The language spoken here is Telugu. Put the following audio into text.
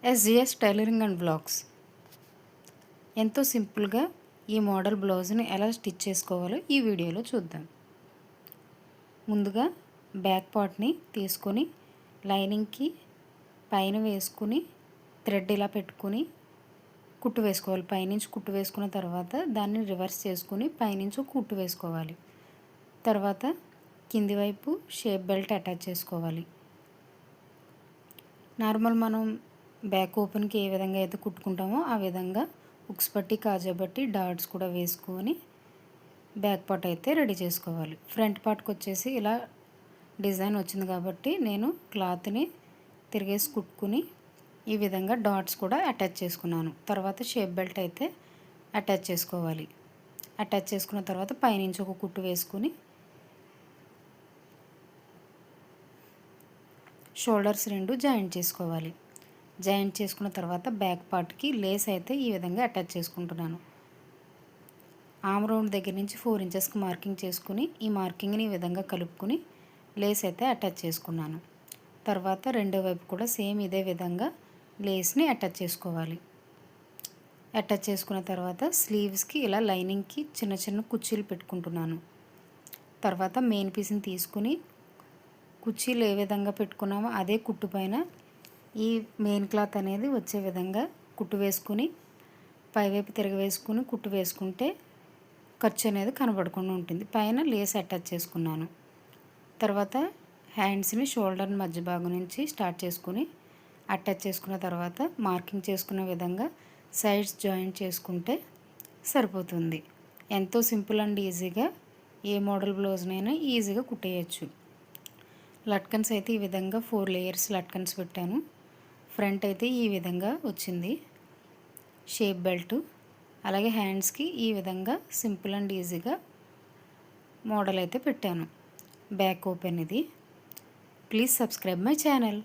ఎస్జిఎస్ టైలరింగ్ అండ్ బ్లాగ్స్ ఎంతో సింపుల్గా ఈ మోడల్ బ్లౌజ్ని ఎలా స్టిచ్ చేసుకోవాలో ఈ వీడియోలో చూద్దాం. ముందుగా బ్యాక్ పార్ట్ని తీసుకొని లైనింగ్కి పైన వేసుకుని థ్రెడ్ ఇలా పెట్టుకుని కుట్టు వేసుకోవాలి. పైనుంచి కుట్టు వేసుకున్న తర్వాత దాన్ని రివర్స్ చేసుకుని పైనుంచి కుట్టు వేసుకోవాలి. తర్వాత కింది వైపు షేప్ బెల్ట్ అటాచ్ చేసుకోవాలి. నార్మల్ మనం బ్యాక్ ఓపెన్కి ఏ విధంగా అయితే కుట్టుకుంటామో ఆ విధంగా ఉక్స్ పట్టి కాజా బట్టి డాట్స్ కూడా వేసుకొని బ్యాక్ పార్ట్ అయితే రెడీ చేసుకోవాలి. ఫ్రంట్ పార్ట్కి వచ్చేసి ఇలా డిజైన్ వచ్చింది కాబట్టి నేను క్లాత్ని తిరిగేసి కుట్టుకుని ఈ విధంగా డాట్స్ కూడా అటాచ్ చేసుకున్నాను. తర్వాత షేప్ బెల్ట్ అయితే అటాచ్ చేసుకోవాలి. అటాచ్ చేసుకున్న తర్వాత పైనుంచి ఒక కుట్టు వేసుకుని షోల్డర్స్ రెండు జాయింట్ చేసుకోవాలి. జాయింట్ చేసుకున్న తర్వాత బ్యాక్ పార్ట్కి లేస్ అయితే ఈ విధంగా అటాచ్ చేసుకుంటున్నాను. ఆమ్ రౌండ్ దగ్గర నుంచి 4 ఇంచెస్కి మార్కింగ్ చేసుకుని ఈ మార్కింగ్ని ఈ విధంగా కలుపుకొని లేస్ అయితే అటాచ్ చేసుకున్నాను. తర్వాత రెండో వైపు కూడా సేమ్ ఇదే విధంగా లేస్ని అటాచ్ చేసుకోవాలి. అటాచ్ చేసుకున్న తర్వాత స్లీవ్స్కి ఇలా లైనింగ్కి చిన్న చిన్న కుర్చీలు పెట్టుకుంటున్నాను. తర్వాత మెయిన్ పీస్ని తీసుకుని కుర్చీలు ఏ విధంగా పెట్టుకున్నామో అదే కుట్టు పైన ఈ మెయిన్ క్లాత్ అనేది వచ్చే విధంగా కుట్టు వేసుకుని పైవైపు తిరగవేసుకుని కుట్టు వేసుకుంటే ఖర్చు అనేది కనబడకుండా ఉంటుంది. పైన లేస్ అటాచ్ చేసుకున్నాను. తర్వాత హ్యాండ్స్ని షోల్డర్ మధ్య భాగం నుంచి స్టార్ట్ చేసుకుని అటాచ్ చేసుకున్న తర్వాత మార్కింగ్ చేసుకున్న విధంగా సైడ్స్ జాయింట్ చేసుకుంటే సరిపోతుంది. ఎంతో సింపుల్ అండ్ ఈజీగా ఏ మోడల్ బ్లౌజ్నైనా ఈజీగా కుట్టేయచ్చు. లట్కన్స్ అయితే ఈ విధంగా 4 లేయర్స్ లట్కన్స్ పెట్టాను. ఫ్రంట్ అయితే ఈ విధంగా వచ్చింది షేప్ బెల్ట్. అలాగే హ్యాండ్స్కి ఈ విధంగా సింపుల్ అండ్ ఈజీగా మోడల్ అయితే పెట్టాను. బ్యాక్ ఓపెన్ ఇది. Please subscribe my channel.